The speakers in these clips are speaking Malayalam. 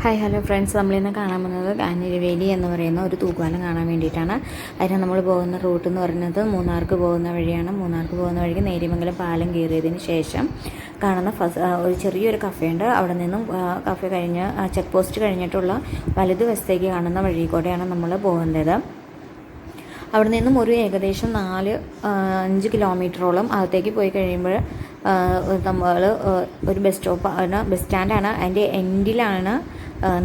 ഹായ് ഹലോ ഫ്രണ്ട്സ്, നമ്മളിന്ന് കാണാൻ പോകുന്നത് കാഞ്ഞിരവേലി എന്ന് പറയുന്ന ഒരു തൂക്കുപാലം കാണാൻ വേണ്ടിയിട്ടാണ്. അതിന് നമ്മൾ പോകുന്ന റൂട്ട് എന്ന് പറയുന്നത് മൂന്നാർക്ക് പോകുന്ന വഴിയാണ്. മൂന്നാർക്ക് പോകുന്ന വഴിക്ക് നേര്യമംഗലം പാലം കയറിയതിന് ശേഷം കാണുന്ന ഒരു ചെറിയൊരു കഫേയുണ്ട്. അവിടെ നിന്നും കഫേ കഴിഞ്ഞ് ചെക്ക് പോസ്റ്റ് കഴിഞ്ഞിട്ടുള്ള വലതുവശത്തേക്ക് കാണുന്ന വഴി കൂടെയാണ് നമ്മൾ പോകുന്നത്. അവിടെ നിന്നും ഒരു ഏകദേശം 4-5 കിലോമീറ്ററോളം അകത്തേക്ക് പോയി കഴിയുമ്പോൾ നമ്മൾ ഒരു ബസ് സ്റ്റാൻഡാണ്. അതിൻ്റെ എൻഡിലാണ്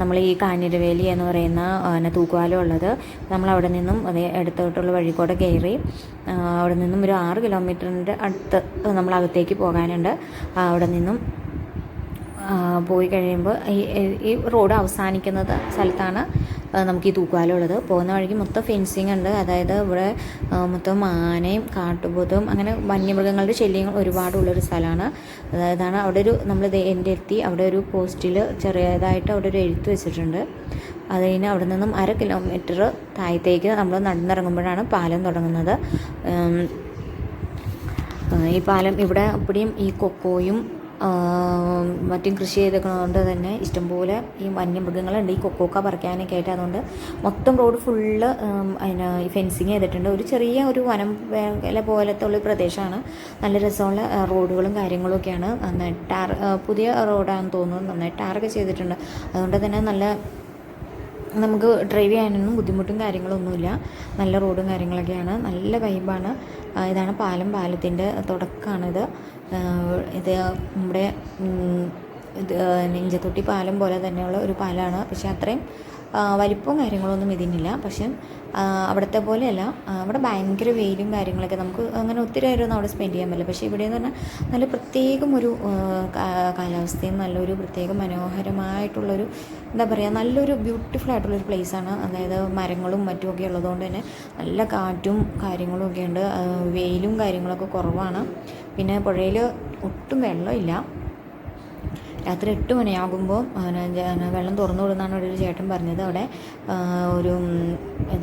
നമ്മൾ ഈ കാഞ്ഞിരവേലി എന്ന് പറയുന്ന തൂക്കുപാലം ഉള്ളത്. നമ്മളവിടെ നിന്നും അതേ അടുത്തോട്ടുള്ള വഴി കൂടെ കയറി അവിടെ നിന്നും ഒരു 6 കിലോമീറ്ററിൻ്റെ അടുത്ത് നമ്മളകത്തേക്ക് പോകാനുണ്ട്. അവിടെ നിന്നും പോയി കഴിയുമ്പോൾ ഈ റോഡ് അവസാനിക്കുന്നത് സ്ഥലത്താണ് നമുക്ക് ഈ തൂക്കുപാലം ഉള്ളത്. പോകുന്ന വഴിക്ക് മൊത്തം ഫെൻസിങ് ഉണ്ട്. അതായത് ഇവിടെ മൊത്തം ആനയും കാട്ടുപോത്തും അങ്ങനെ വന്യമൃഗങ്ങളുടെ ശല്യങ്ങൾ ഒരുപാടുള്ളൊരു സ്ഥലമാണ്. അതായതാണ് അവിടെ ഒരു നമ്മൾ എൻ്റെ എത്തി അവിടെ ഒരു പോസ്റ്റിൽ ചെറിയതായിട്ട് അവിടെ ഒരു എഴുത്ത് വെച്ചിട്ടുണ്ട്. അത് കഴിഞ്ഞ് അവിടെ നിന്നും 1/2 കിലോമീറ്റർ താഴത്തേക്ക് നമ്മൾ നടന്നിറങ്ങുമ്പോഴാണ് പാലം തുടങ്ങുന്നത്. ഈ പാലം ഇവിടെ അപ്പടിയും ഈ കൊക്കോയും മറ്റും കൃഷി ചെയ്തേക്കുന്നതുകൊണ്ട് തന്നെ ഇഷ്ടംപോലെ ഈ വന്യമൃഗങ്ങളുണ്ട് ഈ കൊക്കോക്ക പറിക്കാനൊക്കെ ആയിട്ട്. അതുകൊണ്ട് മൊത്തം റോഡ് ഫുള്ള് അതിന് ഈ ഫെൻസിങ് ചെയ്തിട്ടുണ്ട്. ഒരു ചെറിയ ഒരു വനം മേഖല പോലത്തെ ഉള്ള പ്രദേശമാണ്. നല്ല രസമുള്ള റോഡുകളും കാര്യങ്ങളും ഒക്കെയാണ്. നന്നായി പുതിയ റോഡാണെന്ന് തോന്നുന്നു. നന്നായി ടാറൊക്കെ ചെയ്തിട്ടുണ്ട്. അതുകൊണ്ട് തന്നെ നല്ല നമുക്ക് ഡ്രൈവ് ചെയ്യാനൊന്നും ബുദ്ധിമുട്ടും കാര്യങ്ങളൊന്നുമില്ല. നല്ല റോഡും കാര്യങ്ങളൊക്കെയാണ്. നല്ല വൈബാണ്. ഇതാണ് പാലത്തിൻ്റെ തുടക്കമാണിത്. ഇത് നമ്മുടെ നെഞ്ചത്തൊട്ടി പാലം പോലെ തന്നെയുള്ള ഒരു പാലമാണ്. പക്ഷേ അത്രയും വലിപ്പവും കാര്യങ്ങളൊന്നും ഇതിനില്ല. പക്ഷെ അവിടുത്തെ പോലെയല്ല. അവിടെ ഭയങ്കര വെയിലും കാര്യങ്ങളൊക്കെ, നമുക്ക് അങ്ങനെ ഒത്തിരി നേരമൊന്നും അവിടെ സ്പെൻഡ് ചെയ്യാൻ പറ്റില്ല. പക്ഷേ ഇവിടെയെന്ന് പറഞ്ഞാൽ നല്ല പ്രത്യേകം ഒരു കാലാവസ്ഥയും നല്ലൊരു പ്രത്യേക മനോഹരമായിട്ടുള്ളൊരു എന്താ പറയുക, നല്ലൊരു ബ്യൂട്ടിഫുൾ ആയിട്ടുള്ളൊരു പ്ലേസാണ്. അതായത് മരങ്ങളും മറ്റുമൊക്കെ ഉള്ളതുകൊണ്ട് തന്നെ നല്ല കാറ്റും കാര്യങ്ങളും ഒക്കെ ഉണ്ട്. വെയിലും കാര്യങ്ങളൊക്കെ കുറവാണ്. പിന്നെ പുഴയിൽ ഒട്ടും വെള്ളമില്ല. രാത്രി 8 മണിയാകുമ്പോൾ വെള്ളം തുറന്നു വിടുന്നതാണ് ഇവിടെ ഒരു ചേട്ടൻ പറഞ്ഞത്. അവിടെ ഒരു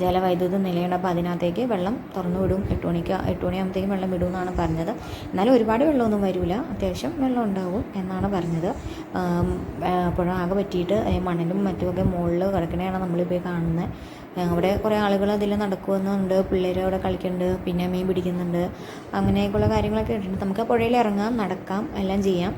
ജലവൈദ്യുത നിലയുണ്ട്. അപ്പോൾ അതിനകത്തേക്ക് വെള്ളം തുറന്നു വിടും. 8 മണിയാകുമ്പോഴത്തേക്കും വെള്ളം വിടുമെന്നാണ് പറഞ്ഞത്. എന്നാലും ഒരുപാട് വെള്ളമൊന്നും വരില്ല, അത്യാവശ്യം വെള്ളം ഉണ്ടാവും എന്നാണ് പറഞ്ഞത്. പുഴ ആകെ പറ്റിയിട്ട് മണലും മറ്റുമൊക്കെ മുകളിൽ കിടക്കണതാണ് നമ്മളിപ്പോൾ കാണുന്നത്. അവിടെ കുറേ ആളുകൾ അതിൽ നടക്കുന്നുണ്ട്, പിള്ളേർ അവിടെ കളിക്കുന്നുണ്ട്, പിന്നെ മീൻ പിടിക്കുന്നുണ്ട്, അങ്ങനെയൊക്കെയുള്ള കാര്യങ്ങളൊക്കെ ഇട്ടിട്ടുണ്ട്. നമുക്ക് ആ പുഴയിൽ ഇറങ്ങാം, നടക്കാം, എല്ലാം ചെയ്യാം.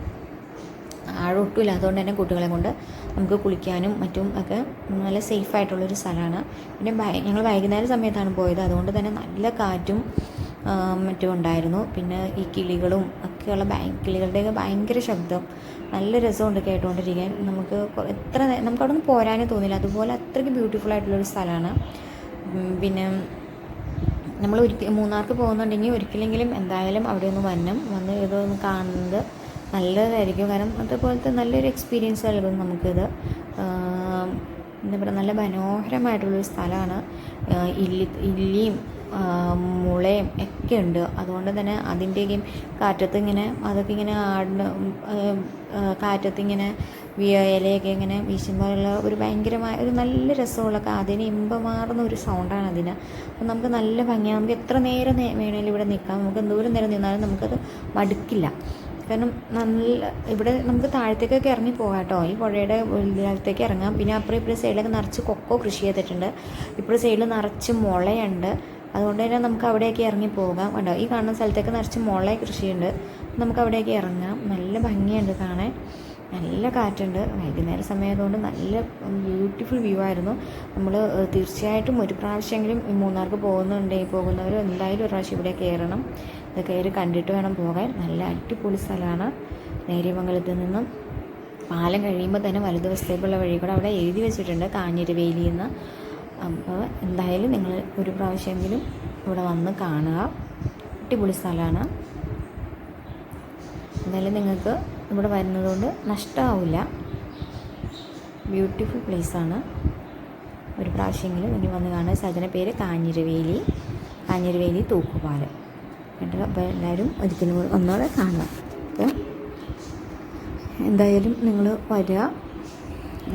ആഴൊട്ടുമില്ല. അതുകൊണ്ട് തന്നെ കുട്ടികളെ കൊണ്ട് നമുക്ക് കുളിക്കാനും മറ്റും ഒക്കെ നല്ല സേഫായിട്ടുള്ളൊരു സ്ഥലമാണ്. പിന്നെ ഞങ്ങൾ വൈകുന്നേരം സമയത്താണ് പോയത്. അതുകൊണ്ട് തന്നെ നല്ല കാറ്റും മറ്റും ഉണ്ടായിരുന്നു. പിന്നെ ഈ കിളികളും ഒക്കെയുള്ള കിളികളുടെയൊക്കെ ഭയങ്കര ശബ്ദം, നല്ല രസമുണ്ട് കേട്ടുകൊണ്ടിരിക്കാൻ. നമുക്ക് നമുക്ക് അവിടെ നിന്ന് പോരാനേ തോന്നില്ല. അതുപോലെ അത്രയ്ക്ക് ബ്യൂട്ടിഫുൾ ആയിട്ടുള്ളൊരു സ്ഥലമാണ്. പിന്നെ നമ്മൾ മൂന്നാർക്ക് പോകുന്നുണ്ടെങ്കിൽ ഒരിക്കലെങ്കിലും എന്തായാലും അവിടെ ഒന്ന് വന്ന് ഇതൊന്ന് കാണുന്നത് നല്ലതായിരിക്കും. കാരണം അതുപോലത്തെ നല്ലൊരു എക്സ്പീരിയൻസ് നൽകും നമുക്കിത്. എന്താ പറയുക, നല്ല മനോഹരമായിട്ടുള്ളൊരു സ്ഥലമാണ്. ഇല്ലിയും മുളയും ഒക്കെ ഉണ്ട്. അതുകൊണ്ട് തന്നെ അതിൻ്റെയും അതൊക്കെ ഇങ്ങനെ കാറ്റത്തിങ്ങനെ ഇലയൊക്കെ ഇങ്ങനെ വീശുമ്പോഴുള്ള ഒരു ഭയങ്കരമായ ഒരു നല്ല രസമുള്ള അതിന് ഇമ്പമാർന്ന ഒരു സൗണ്ടാണ് അതിന്. അപ്പം നമുക്ക് നല്ല ഭംഗിയാണ്. നമുക്ക് എത്ര നേരം വേണേലും ഇവിടെ നിൽക്കാം. നമുക്ക് എന്തോരം നേരം നിന്നാലും നമുക്കത് മടുക്കില്ല. കാരണം ഇവിടെ നമുക്ക് താഴത്തേക്കൊക്കെ ഇറങ്ങി പോകാം കേട്ടോ. ഈ പുഴയുടെ ഉള്ളിലേക്ക് ഇറങ്ങാം. പിന്നെ അപ്പുറം ഇപ്പുറം സൈഡിലൊക്കെ നിറച്ച് കൊക്കോ കൃഷി ചെയ്തിട്ടുണ്ട്. ഇപ്പുറം സൈഡിൽ നിറച്ച് മുളയുണ്ട്. അതുകൊണ്ട് തന്നെ നമുക്ക് അവിടെയൊക്കെ ഇറങ്ങി പോകാം. കണ്ടോ, ഈ കാണുന്ന സ്ഥലത്തേക്ക് നിറച്ച് മുള കൃഷിയുണ്ട്. നമുക്ക് അവിടെയൊക്കെ ഇറങ്ങാം. നല്ല ഭംഗിയുണ്ട് കാണാൻ. നല്ല കാറ്റുണ്ട്. വൈകുന്നേര സമയമായതുകൊണ്ട് നല്ല ബ്യൂട്ടിഫുൾ വ്യൂ ആയിരുന്നു. നമ്മൾ തീർച്ചയായിട്ടും ഒരു പ്രാവശ്യമെങ്കിലും ഈ മൂന്നാർക്ക് പോകുന്നവർ എന്തായാലും ഒരു പ്രാവശ്യം ഇവിടെ കയറണം. ഇത് കയറി കണ്ടിട്ട് വേണം പോകാൻ. നല്ല അടിപൊളി സ്ഥലമാണ്. നേര്യമംഗലത്ത് നിന്നും പാലം കഴിയുമ്പോൾ തന്നെ വലതുവശത്തേക്കുള്ള വഴി കൂടെ അവിടെ എഴുതി വെച്ചിട്ടുണ്ട് കാഞ്ഞിരവേലി എന്ന്. അപ്പോൾ എന്തായാലും നിങ്ങൾ ഒരു പ്രാവശ്യമെങ്കിലും ഇവിടെ വന്ന് കാണുക. അടിപൊളി സ്ഥലമാണ്. എന്തായാലും നിങ്ങൾക്ക് ഇവിടെ വരുന്നതുകൊണ്ട് നഷ്ടമാവില്ല. ബ്യൂട്ടിഫുൾ പ്ലേസാണ്. ഒരു പ്രാവശ്യമെങ്കിലും ഇനി വന്ന് കാണുക. സ്ഥലത്തിൻ്റെ പേര് കാഞ്ഞിരവേലി തൂക്കുപാലം കേട്ടോ. അപ്പോൾ എല്ലാവരും ഒരിക്കലും ഒന്നുകൂടെ കാണുക. അപ്പോൾ എന്തായാലും നിങ്ങൾ വരിക,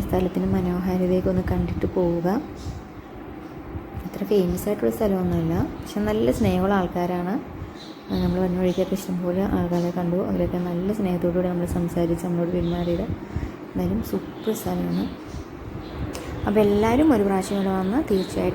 സ്ഥലത്തിൻ്റെ മനോഹാരിതയൊക്കെ ഒന്ന് കണ്ടിട്ട് പോവുക. അത്ര ഫേമസ് ആയിട്ടുള്ള സ്ഥലമൊന്നുമില്ല, പക്ഷെ നല്ല സ്നേഹമുള്ള ആൾക്കാരാണ്. നമ്മൾ വന്ന വഴിക്കൊക്കെ ഇഷ്ടംപോലെ ആൾക്കാരെ കണ്ടു. അവരൊക്കെ നല്ല സ്നേഹത്തോടുകൂടി നമ്മൾ സംസാരിച്ച് നമ്മളോട് പെരുമാറിയത്. എന്തായാലും സൂപ്പർ സ്ഥലമാണ്. അപ്പോൾ എല്ലാവരും ഒരു പ്രാവശ്യം ഇവിടെ വന്ന് തീർച്ചയായിട്ടും